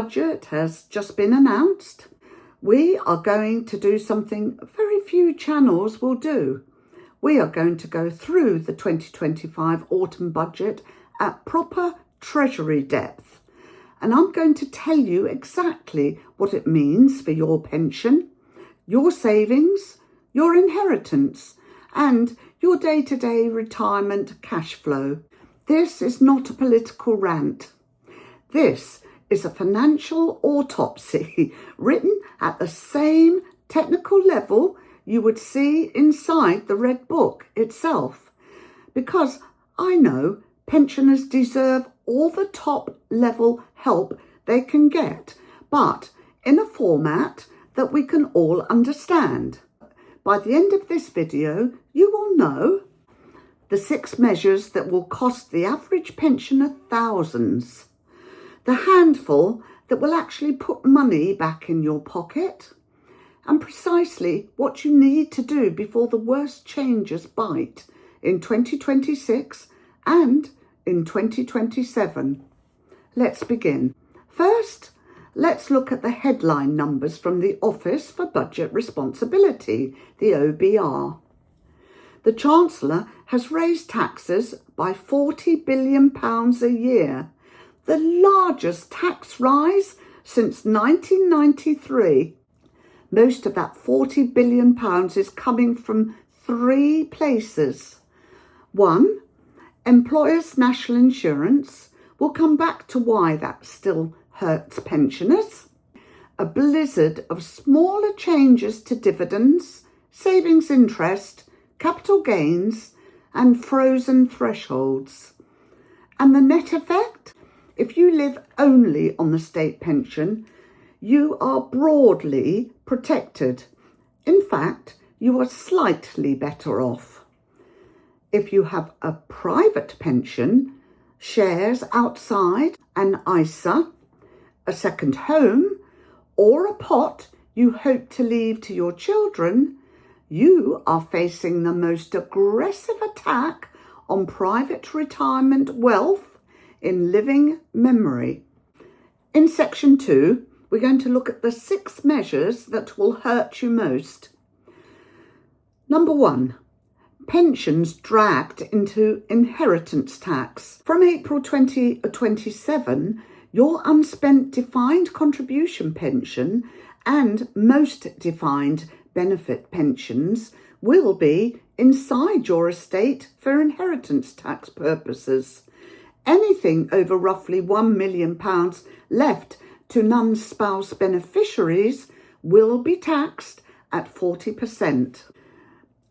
Budget has just been announced. We are going to do something very few channels will do. We are going to go through the 2025 autumn budget at proper Treasury depth. And I'm going to tell you exactly what it means for your pension, your savings, your inheritance, and your day-to-day retirement cash flow. This is not a political rant. This is a financial autopsy written at the same technical level you would see inside the Red Book itself. Because I know pensioners deserve all the top level help they can get, but in a format that we can all understand. By the end of this video, you will know the 6 measures that will cost the average pensioner thousands, the handful that will actually put money back in your pocket, and precisely what you need to do before the worst changes bite in 2026 and in 2027. Let's begin. First, let's look at the headline numbers from the Office for Budget Responsibility, the OBR. The Chancellor has raised taxes by £40 billion a year, the largest tax rise since 1993. Most of that £40 billion is coming from 3 places. 1, employers' national insurance. We'll come back to why that still hurts pensioners. A blizzard of smaller changes to dividends, savings interest, capital gains, and frozen thresholds. And the net effect? If you live only on the state pension, you are broadly protected. In fact, you are slightly better off. If you have a private pension, shares outside an ISA, a second home, or a pot you hope to leave to your children, you are facing the most aggressive attack on private retirement wealth in living memory. In section 2, we're going to look at the 6 measures that will hurt you most. Number 1, pensions dragged into inheritance tax. From April 2027, your unspent defined contribution pension and most defined benefit pensions will be inside your estate for inheritance tax purposes. Anything over roughly £1 million left to non-spouse beneficiaries will be taxed at 40%.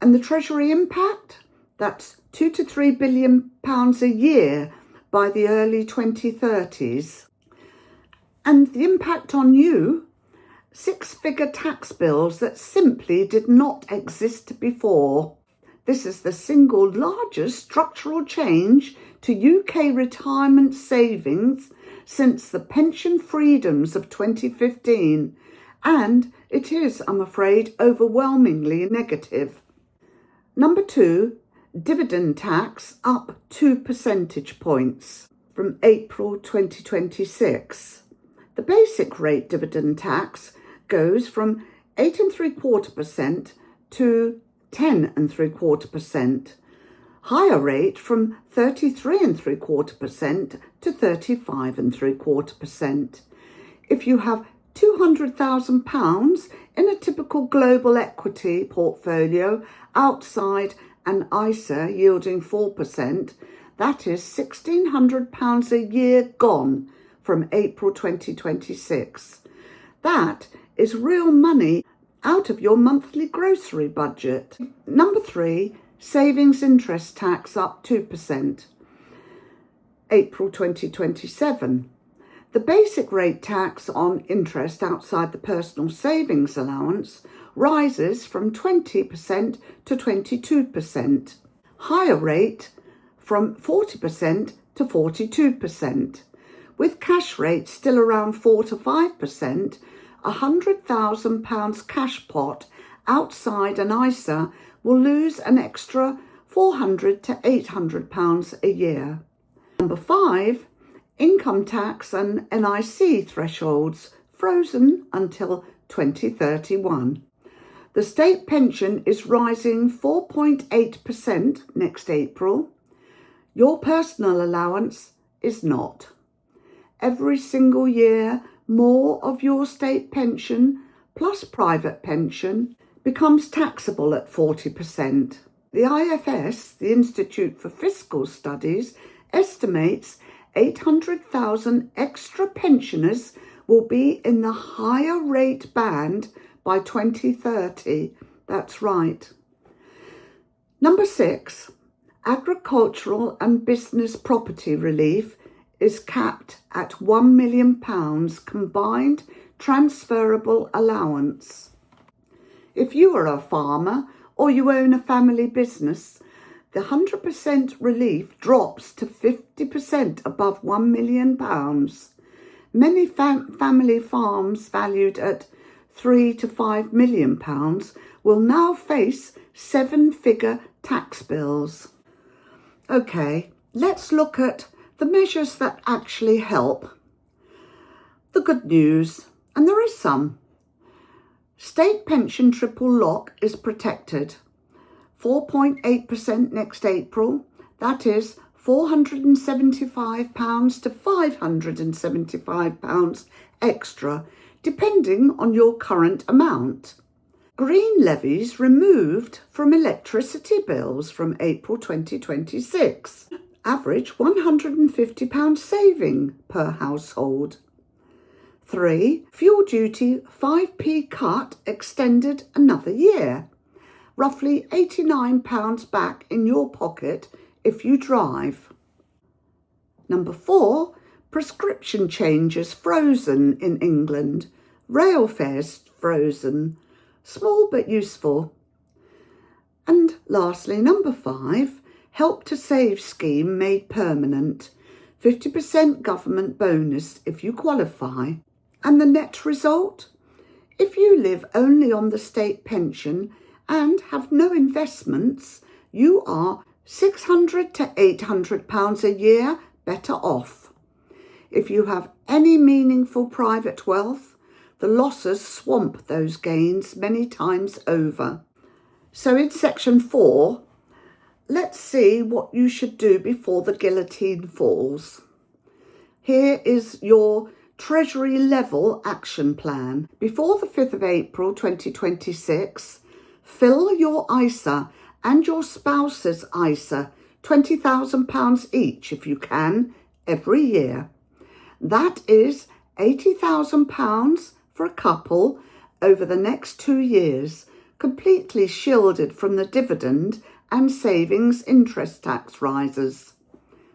And the Treasury impact? That's £2 to £3 billion a year by the early 2030s. And the impact on you? 6-figure tax bills that simply did not exist before. This is the single largest structural change to UK retirement savings since the pension freedoms of 2015, and it is, I'm afraid, overwhelmingly negative. Number 2, dividend tax up 2 percentage points from April 2026. The basic rate dividend tax goes from 8.75% to 10.75%. Higher rate from 33.75% to 35.75%. If you have £200,000 in a typical global equity portfolio outside an ISA yielding 4%, that is £1,600 a year gone from April 2026. That is real money out of your monthly grocery budget. Number 3, savings interest tax up 2%. April 2027. The basic rate tax on interest outside the personal savings allowance rises from 20% to 22%. Higher rate from 40% to 42%. With cash rates still around 4 to 5%, £100,000 cash pot outside an ISA will lose an extra £400 to £800 a year. Number 5, Income tax and NIC thresholds frozen until 2031. The state pension is rising 4.8% next April. Your personal allowance is not. Every single year, more of your state pension plus private pension becomes taxable at 40%. The IFS, the Institute for Fiscal Studies, estimates 800,000 extra pensioners will be in the higher rate band by 2030. That's right. Number 6, agricultural and business property relief is capped at £1 million combined transferable allowance. If you are a farmer or you own a family business, the 100% relief drops to 50% above £1 million. Many family farms valued at £3 to £5 million will now face 7-figure tax bills. Okay, let's look at the measures that actually help. The good news, and there is some. State pension triple lock is protected. 4.8% next April, that is £475 to £575 extra, depending on your current amount. Green levies removed from electricity bills from April 2026. Average £150 saving per household. 3. Fuel duty 5p cut extended another year. Roughly £89 back in your pocket if you drive. Number 4. Prescription changes frozen in England. Rail fares frozen. Small but useful. And lastly, number 5. Help to Save scheme made permanent. 50% government bonus if you qualify. And the net result? If you live only on the state pension and have no investments, you are £600 to £800 a year better off. If you have any meaningful private wealth, the losses swamp those gains many times over. So in section 4, let's see what you should do before the guillotine falls. Here is your Treasury level action plan. Before the 5th of April 2026, fill your ISA and your spouse's ISA, £20,000 each if you can, every year. That is £80,000 for a couple over the next 2 years, completely shielded from the dividend and savings interest tax rises.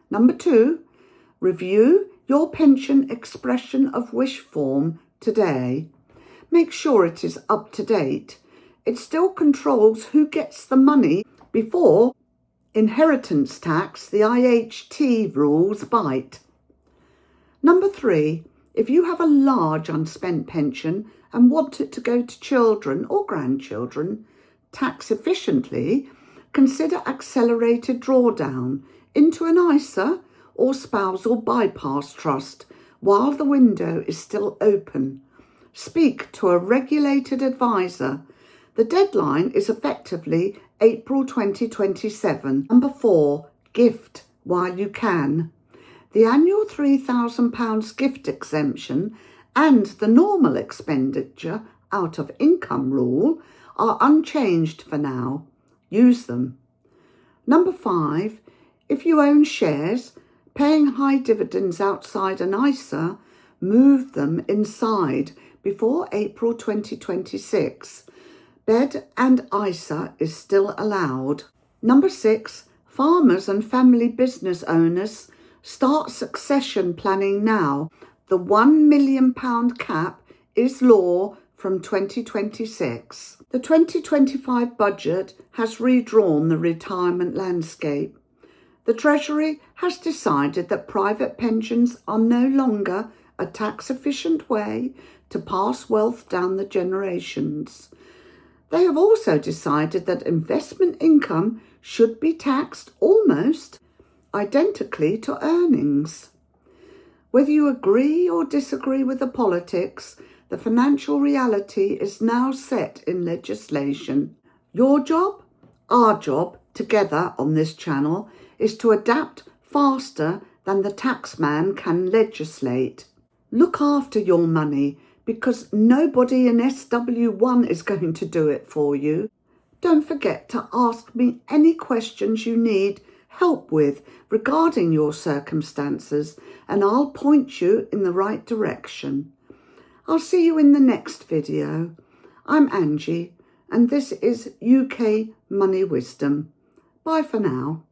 Number 2, review your pension expression of wish form today. Make sure it is up to date. It still controls who gets the money before inheritance tax, the IHT rules bite. Number 3, if you have a large unspent pension and want it to go to children or grandchildren tax efficiently, consider accelerated drawdown into an ISA or spousal bypass trust while the window is still open. Speak to a regulated advisor. The deadline is effectively April 2027. Number 4, gift while you can. The annual £3,000 gift exemption and the normal expenditure out of income rule are unchanged for now. Use them. Number 5, if you own shares, paying high dividends outside an ISA, move them inside before April 2026. Bed and ISA is still allowed. Number 6, farmers and family business owners start succession planning now. The £1 million cap is law from 2026. The 2025 budget has redrawn the retirement landscape. The Treasury has decided that private pensions are no longer a tax-efficient way to pass wealth down the generations. They have also decided that investment income should be taxed almost identically to earnings. Whether you agree or disagree with the politics, the financial reality is now set in legislation. Your job, our job, together on this channel, is to adapt faster than the taxman can legislate. Look after your money, because nobody in SW1 is going to do it for you. Don't forget to ask me any questions you need help with regarding your circumstances, and I'll point you in the right direction. I'll see you in the next video. I'm Angie, and this is UK Money Wisdom. Bye for now.